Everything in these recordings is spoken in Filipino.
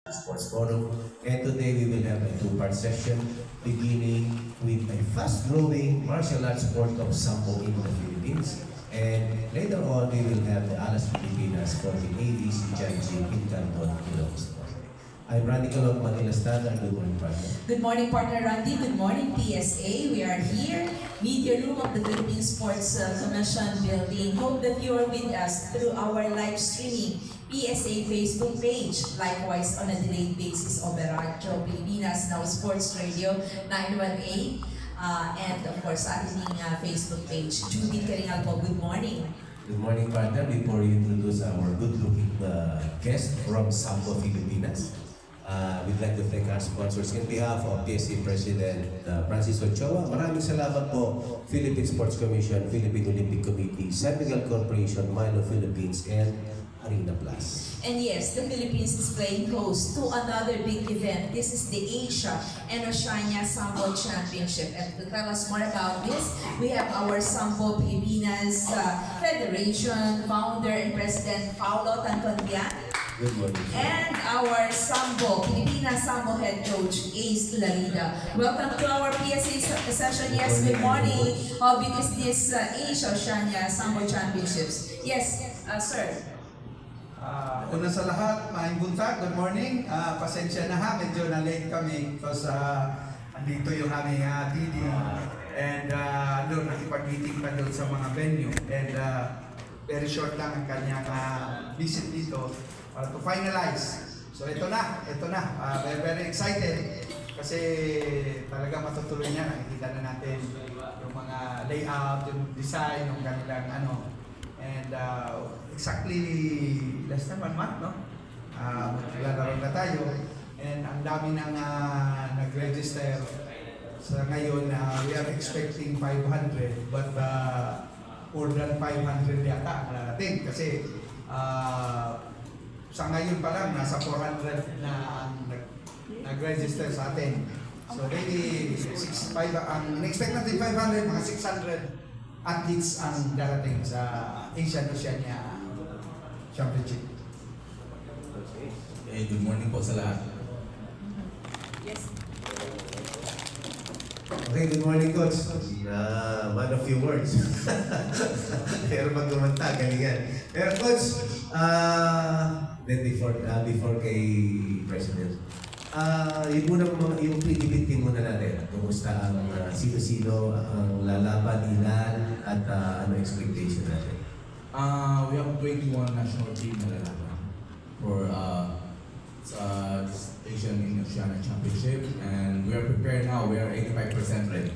Sports Forum. And today we will have a two-part session beginning with a fast-growing martial arts sport of Sambo in the Philippines. And later on, we will have the Alas Pilipinas for the ADC Janji in Canton, Ilocos. I'm Randy Calog, Manila Standard. Good morning, partner. Good morning, partner Randy. Good morning, PSA. We are here, media room of the Philippine Sports Commission building. Hope that you are with us through our live streaming PSA Facebook page. Likewise, on a delayed basis over Radyo Pilipinas, Now Sports Radio 918. And of course, sa ating Facebook page. Judy Caringal po, good morning. Good morning, partner. Before you introduce our good-looking guest from Sambo, Pilipinas, we'd like to thank our sponsors. In behalf of PSA President Francis Ochoa, maraming salamat po Philippine Sports Commission, Philippine Olympic Committee, San Miguel Corporation, Milo Philippines, and Arena Plus. And yes, the Philippines is playing host to another big event. This is the Asia and Oceania Sambo Championship. And to tell us more about this, we have our Sambo Pilipinas Federation founder and president, Paulo Tantondian. Good morning. And our Sambo, Pilipinas Sambo head coach, Ace Larida. Welcome to our PSA session. Yes, good morning. How big is this Asia Oceania Sambo Championships? Yes, sir. Una sa lahat, maing buntag, good morning. Pasensya na ha, medyo na-late kami because andito yung aming TD and doon nakipag-meeting pa doon sa mga venue and very short lang ang kanyang visit dito to finalize. So ito na, very, very excited kasi talaga matutuloy niya. Nakikita na natin yung mga layout, yung design, yung kanilang and exactly less than 1 month, no? Maglalaro na tayo and ang dami nang nag-register sa ngayon. We are expecting 500 but more than 500 yata ang narating kasi sa ngayon pa lang nasa 400 na ang nag-register sa atin. So maybe 65 ang in-expect natin 500, mga 600 athletes ang darating sa Asian Oceania Championship. Okay, good morning po sa lahat. Yes. Okay, good morning, Coach. Man of few words. Pero pag kumanta, galingan. Pero Coach, then before kay President, yun muna yung pre-debating muna natin. Kumusta ang sino-sino ang lalaban, ilan, at ano expectation natin? We have 21 national team na lalaban for sa Asian and Oceania Championship and we are prepared now. We are 85% ready.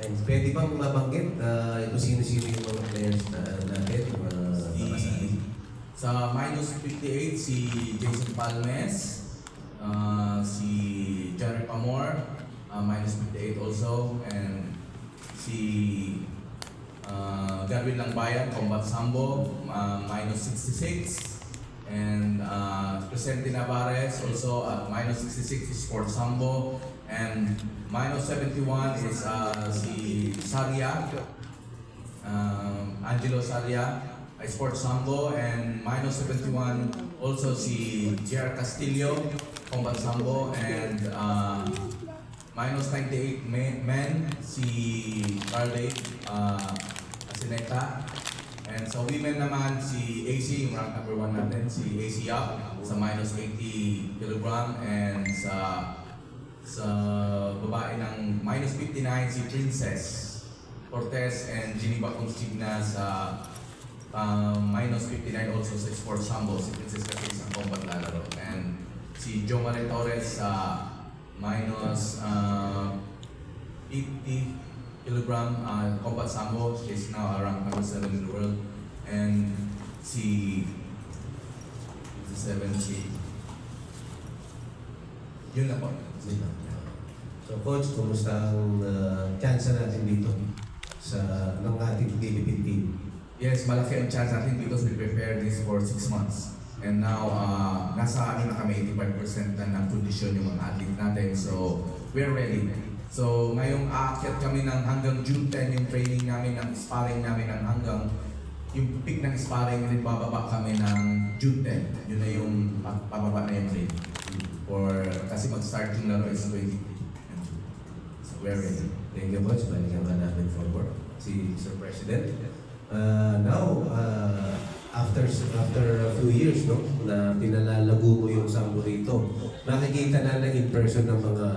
And pwede bang mabanggit kung sino-sino yung mga players na natin, mga nakasali? Sa minus 58, si Jason Palmes, si Jerry Pamor, minus 58 also, and si Gavin Langbayan, Combat Sambo, minus 66, and Vicente Navarez also at minus 66 is Sport Sambo, and minus 71 is si Saria, Angelo Saria, Sport Sambo, and minus 71 also si JR Castillo, Combat Sambo, and minus 98 men si Carly Asineta, and sa women naman si AC, yung rank number 1 natin, si AC Yap sa minus 80 kg, and sa babae ng minus 59 si Princess Cortez and Geneva Consigna sa minus 59 also sa Sport Sambo, si Princess kasi isang combat lalaro, and si Jo Marie Torres sa minus 80 kilogram combat sambo. She is now around number 7 in the world, and si 70 yun na po. So Coach, kumusta ang chance natin dito sa ng ating Philippine team? Yes, malaki ang chance natin because we prepared this for 6 months. And now, nasa na kami 85% na ng kondisyon yung mga athlete natin. So, we're ready. So, ngayong aakyat kami ng hanggang June 10 yung training namin, ang sparring namin ng hanggang yung peak ng sparring, bababa kami ng June 10. Yun na yung pababa na yung training. Kasi mag-start yung laro is 20. So we're ready. Thank you, Coach. Balikan ka namin for work. Si Sir President. Now, after a few years, no, na pinalalago mo yung sambo rito, makikita na in person ng mga